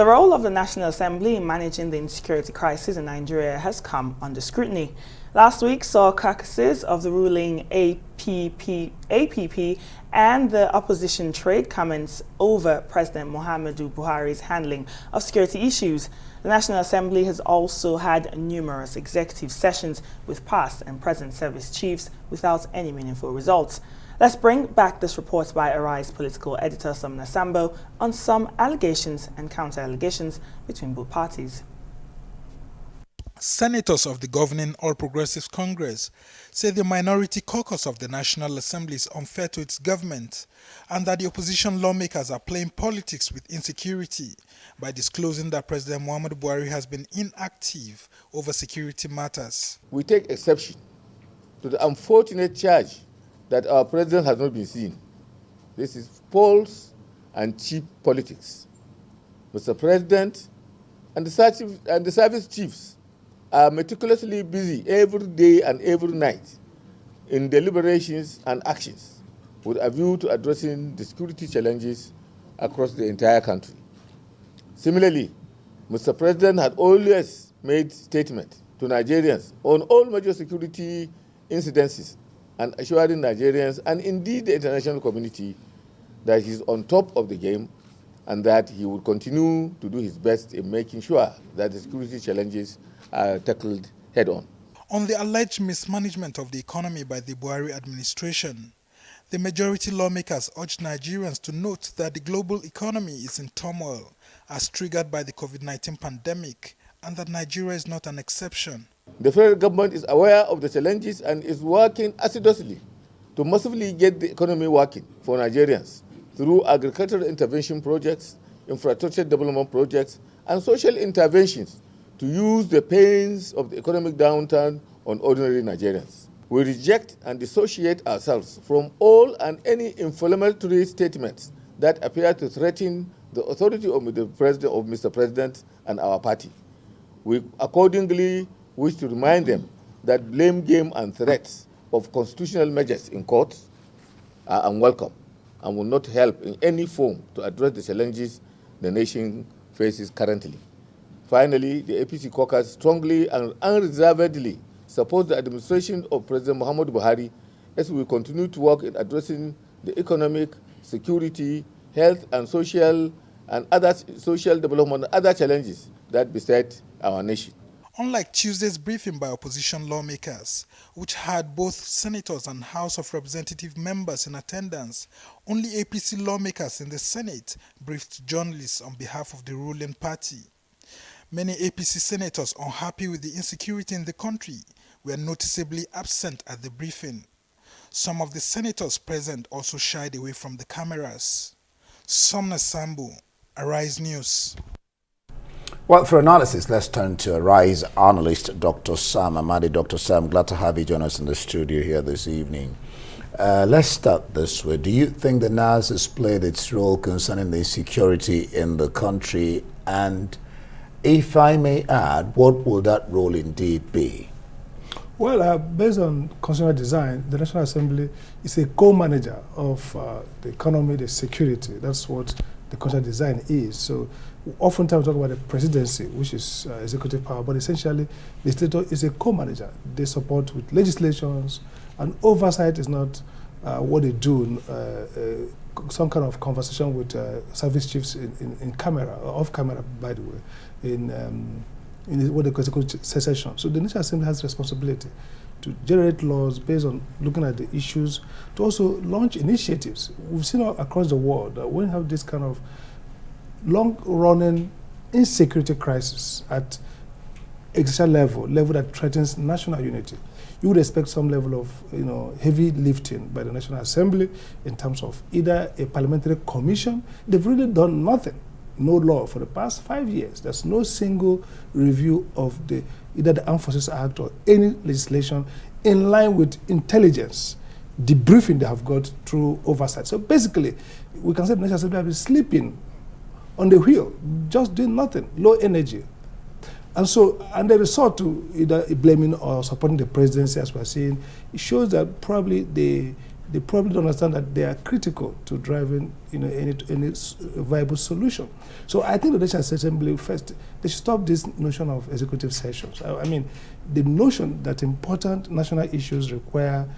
The role of the National Assembly in managing the insecurity crisis in Nigeria has come under scrutiny. Last week saw caucuses of the ruling APP and the opposition trade comments over President Muhammadu Buhari's handling of security issues. The National Assembly has also had numerous executive sessions with past and present service chiefs without any meaningful results. Let's bring back this report by Arise political editor Sumner Sambo on some allegations and counter-allegations between both parties. Senators of the governing All Progressives Congress say the minority caucus of the National Assembly is unfair to its government and that the opposition lawmakers are playing politics with insecurity by disclosing that President Muhammadu Buhari has been inactive over security matters. We take exception to the unfortunate charge that our president has not been seen. This is false and cheap politics. Mr. President and the service chiefs are meticulously busy every day and every night in deliberations and actions with a view to addressing the security challenges across the entire country. Similarly, Mr. President had always made statements to Nigerians on all major security incidences and assuring Nigerians and indeed the international community that he's on top of the game and that he will continue to do his best in making sure that the security challenges are tackled head-on. On the alleged mismanagement of the economy by the Buhari administration, the majority lawmakers urged Nigerians to note that the global economy is in turmoil as triggered by the COVID-19 pandemic and that Nigeria is not an exception. The federal government is aware of the challenges and is working assiduously to massively get the economy working for Nigerians through agricultural intervention projects, infrastructure development projects, and social interventions to use the pains of the economic downturn on ordinary Nigerians. We reject and dissociate ourselves from all and any inflammatory statements that appear to threaten the authority of Mr. President and our party. We accordingly wish to remind them that blame game and threats of constitutional measures in courts are unwelcome and will not help in any form to address the challenges the nation faces currently. Finally, the APC caucus strongly and unreservedly supports the administration of President Muhammadu Buhari as we continue to work in addressing the economic, security, health and social development and other challenges that beset our nation. Unlike Tuesday's briefing by opposition lawmakers, which had both senators and House of Representative members in attendance, only APC lawmakers in the Senate briefed journalists on behalf of the ruling party. Many APC senators unhappy with the insecurity in the country were noticeably absent at the briefing. Some of the senators present also shied away from the cameras. Sumner Sambo, Arise News. Well, for analysis, let's turn to Arise analyst Dr. Sam AMADI. Dr. Sam, glad to have you join us in the studio here this evening. Let's start this way. Do you think the NAS has played its role concerning the security in the country? And if I may add, what will that role indeed be? Well, based on constitutional design, the National Assembly is a co-manager of the economy, the security. That's what the constitutional design is. So oftentimes we talk about the presidency, which is executive power, but essentially the state is a co-manager. They support with legislations, and oversight is not what they do, some kind of conversation with service chiefs in camera, or off camera, by the way, in what they call executive session. So the National Assembly has responsibility to generate laws based on looking at the issues, to also launch initiatives. We've seen across the world that when you have this kind of long-running insecurity crisis at existential level that threatens national unity, you would expect some level of heavy lifting by the National Assembly in terms of either a parliamentary commission. They've really done nothing. No law for the past 5 years. There's no single review of either the Armed Forces Act or any legislation in line with intelligence, debriefing they have got through oversight. So basically, we can say the National Assembly have been sleeping on the wheel, just doing nothing, low energy. And they resort to either blaming or supporting the presidency, as we're seeing. It shows that probably they they probably don't understand that they are critical to driving any viable solution. So I think the National Assembly first, they should stop this notion of executive sessions. I mean, the notion that important national issues require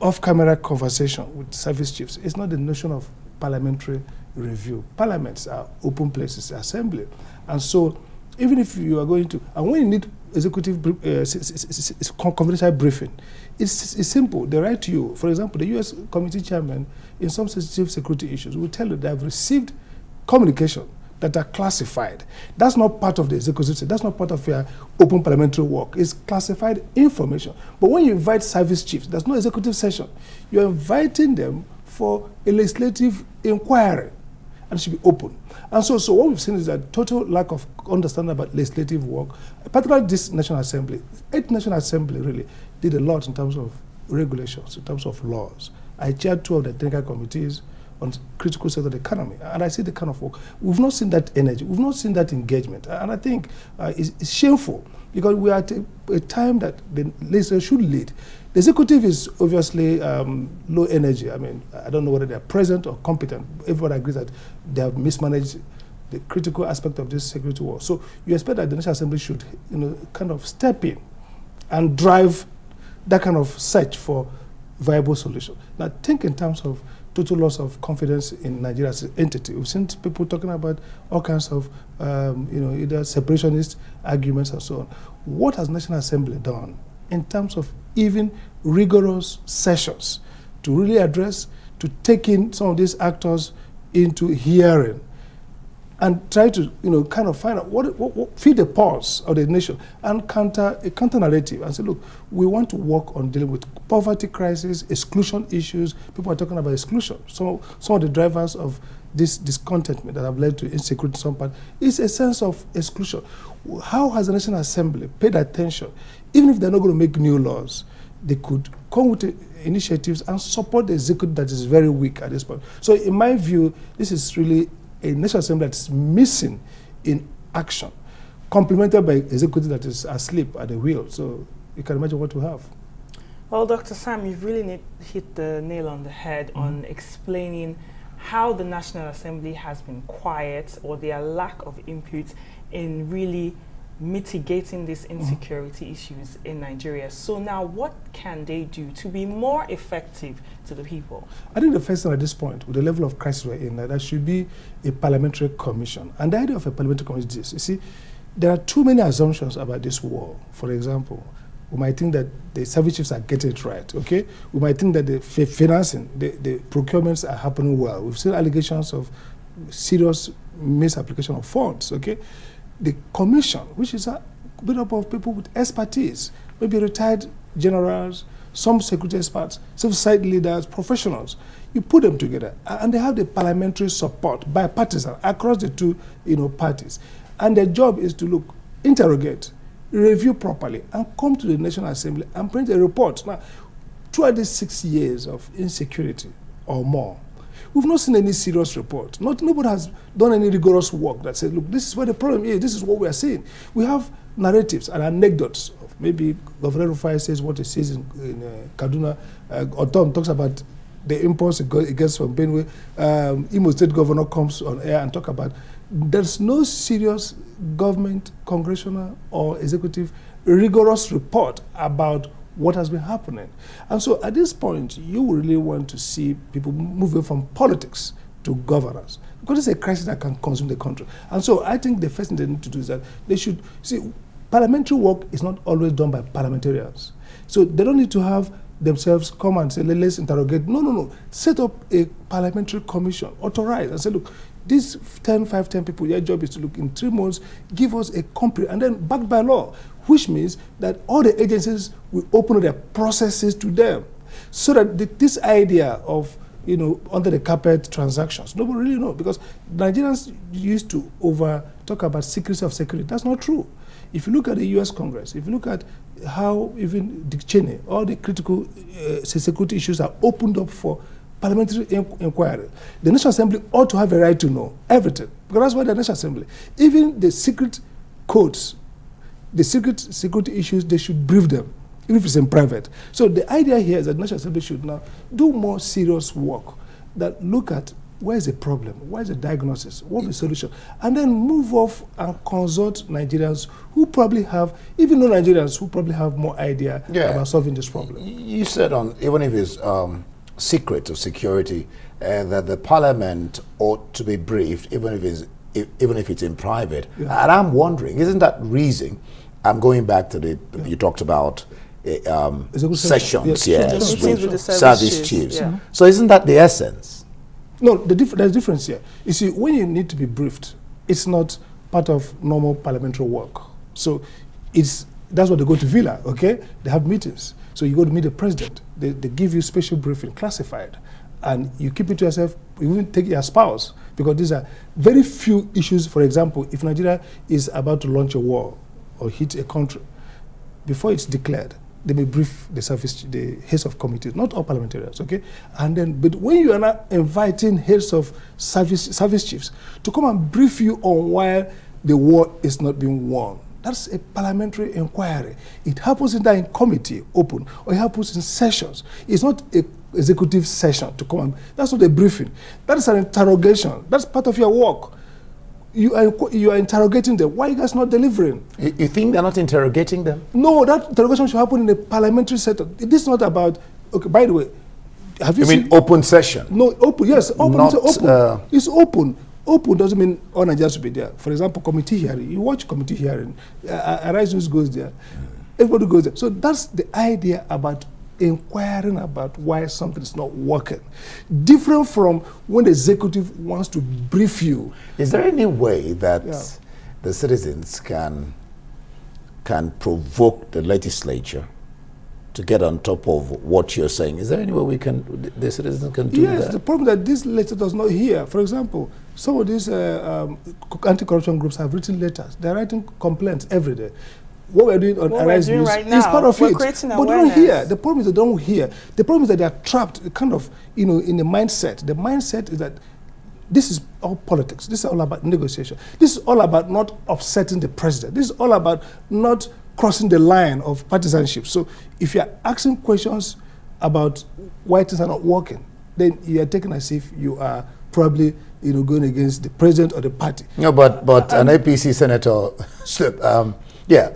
off-camera conversation with service chiefs is not the notion of parliamentary review. Parliaments are open places, assembly. And so even if you are going to, and when you need executive confidential briefing, it's simple. They write to you. For example, the U.S. committee chairman in some sensitive security issues will tell you they have received communication that are classified. That's not part of the executive. That's not part of your open parliamentary work. It's classified information. But when you invite service chiefs, there's no executive session. You're inviting them for a legislative inquiry, and it should be open. And so what we've seen is a total lack of understanding about legislative work, particularly this National Assembly. 8th National Assembly really did a lot in terms of regulations, in terms of laws. I chaired 2 of the technical committees on critical sector of the economy, and I see the kind of work. We've not seen that energy, we've not seen that engagement, and I think it's shameful, because we are at a time that the legislature should lead. The executive is obviously low energy. I mean, I don't know whether they're present or competent. Everybody agrees that they have mismanaged the critical aspect of this security war. So you expect that the National Assembly should, kind of step in and drive that kind of search for viable solution. Now, think in terms of total loss of confidence in Nigeria as an entity. We've seen people talking about all kinds of, either separationist arguments and so on. What has National Assembly done in terms of even rigorous sessions to really address, to take in some of these actors into hearing and try to, kind of find out what feed the pulse of the nation and counter narrative and say, look, we want to work on dealing with poverty crisis, exclusion issues. People are talking about exclusion. So some of the drivers of this discontentment that have led to insecurity in some part is a sense of exclusion. How has the National Assembly paid attention? Even if they're not going to make new laws, they could come with initiatives and support the executive that is very weak at this point. So in my view, this is really a National Assembly that's missing in action, complemented by executive that is asleep at the wheel. So you can imagine what we have. Well, Dr. Sam, you've really hit the nail on the head on explaining how the National Assembly has been quiet, or their lack of input in really mitigating these insecurity issues in Nigeria. So now what can they do to be more effective to the people? I think the first thing at this point, with the level of crisis we're in, there should be a parliamentary commission. And the idea of a parliamentary commission is this. You see, there are too many assumptions about this war. For example, we might think that the service chiefs are getting it right, okay? We might think that the financing, the procurements are happening well. We've seen allegations of serious misapplication of funds, okay? The commission, which is a bit up of people with expertise, maybe retired generals, some security experts, civil society leaders, professionals. You put them together, and they have the parliamentary support, bipartisan, across the two parties. And their job is to look, interrogate, review properly, and come to the National Assembly and print a report. Now, throughout these 6 years of insecurity or more, we've not seen any serious report. Nobody has done any rigorous work that says, look, this is where the problem is, this is what we are seeing. We have narratives and anecdotes. Maybe Governor Rufai says what he says in Kaduna, or Tom talks about the impulse it gets from Benue. Imo State Governor comes on air and talk about there's no serious government, congressional or executive rigorous report about what has been happening. And so at this point, you really want to see people move away from politics to governance, because it's a crisis that can consume the country. And so I think the first thing they need to do is that they should see parliamentary work is not always done by parliamentarians. So they don't need to have themselves come and say, let's interrogate. No. Set up a parliamentary commission, authorize, and say, look, these 10 people, your job is to look in 3 months, give us a complete, and then backed by law, which means that all the agencies will open up their processes to them, so that this idea of under the carpet transactions, nobody really knows, because Nigerians used to talk about secrecy of security. That's not true. If you look at the U.S. Congress, if you look at how even Dick Cheney, all the critical security issues are opened up for parliamentary inquiry, the National Assembly ought to have a right to know everything, because that's why the National Assembly, even the secret codes, the secret security issues, they should brief them. even if it's in private. So the idea here is that the National Assembly should now do more serious work that look at where is the problem, where is the diagnosis, what is the solution, and then move off and consult Nigerians who probably have, even non-Nigerians who probably have more idea about solving this problem. You said even if it's secret or security, that the parliament ought to be briefed, even if it's in private. Yeah. And I'm wondering, isn't that reason? I'm going back to you talked about sessions, yes, with the service chiefs. Yeah. So isn't that the essence? No, there's a difference here. You see, when you need to be briefed, it's not part of normal parliamentary work. So that's what they go to Villa, okay? They have meetings. So you go to meet the president. They give you special briefing, classified. And you keep it to yourself. You even take your spouse, because these are very few issues. For example, if Nigeria is about to launch a war or hit a country, before it's declared, they may brief the heads of committees, not all parliamentarians, okay? And then, but when you are not inviting heads of service chiefs to come and brief you on why the war is not being won, that's a parliamentary inquiry. It happens in committee, open, or it happens in sessions. It's not an executive session to come and, that's not a briefing. That is an interrogation. That's part of your work. You are interrogating them. Why are you guys not delivering? You think they're not interrogating them? No, that interrogation should happen in a parliamentary setting. This is not about, okay, by the way, have you seen? You mean open session? No, open, yes, open. Not, open. It's open. Open doesn't mean all Nigerians should be there. For example, committee hearing. You watch committee hearing. Arise News goes there. Everybody goes there. So that's the idea about inquiring about why something is not working. Different from when the executive wants to brief you. Is there any way that the citizens can provoke the legislature to get on top of what you're saying? Is there any way the citizens can do that? Yes, the problem that this letter does not hear. For example, some of these anti-corruption groups have written letters. They're writing complaints every day. What we're doing on Arise News is part of it. But they don't hear. The problem is they don't hear. The problem is that they are trapped kind of, in the mindset. The mindset is that this is all politics. This is all about negotiation. This is all about not upsetting the president. This is all about not crossing the line of partisanship. So if you're asking questions about why things are not working, then you are taken as if you are probably going against the president or the party. No, but an APC senator,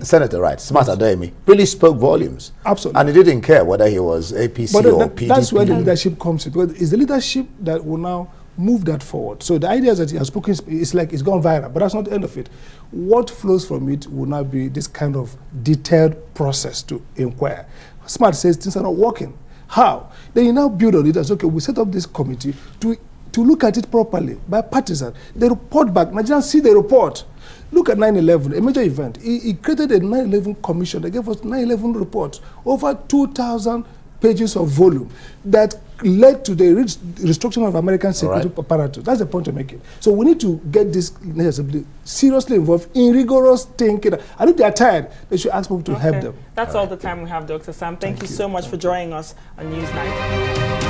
Senator, right, Smart Ademi, really spoke volumes. Absolutely. And he didn't care whether he was APC or PDP. That's where the leadership comes in, because it's the leadership that will now move that forward. So the idea is that he has spoken, it's like it's gone viral, but that's not the end of it. What flows from it will now be this kind of detailed process to inquire. Smart says things are not working. How? Then you now build on it as, okay, we set up this committee to look at it properly, by partisan. They report back. Nigerians see the report. Look at 9/11, a major event. He created a 9/11 commission that gave us 9/11 reports, over 2,000 pages of volume that led to the restructuring of American security apparatus. That's the point I'm making. So we need to get this Assembly seriously involved in rigorous thinking. And if they are tired, they should ask people to help them. That's all the time we have, Dr. Sam. Thank you so much for joining us on Newsnight.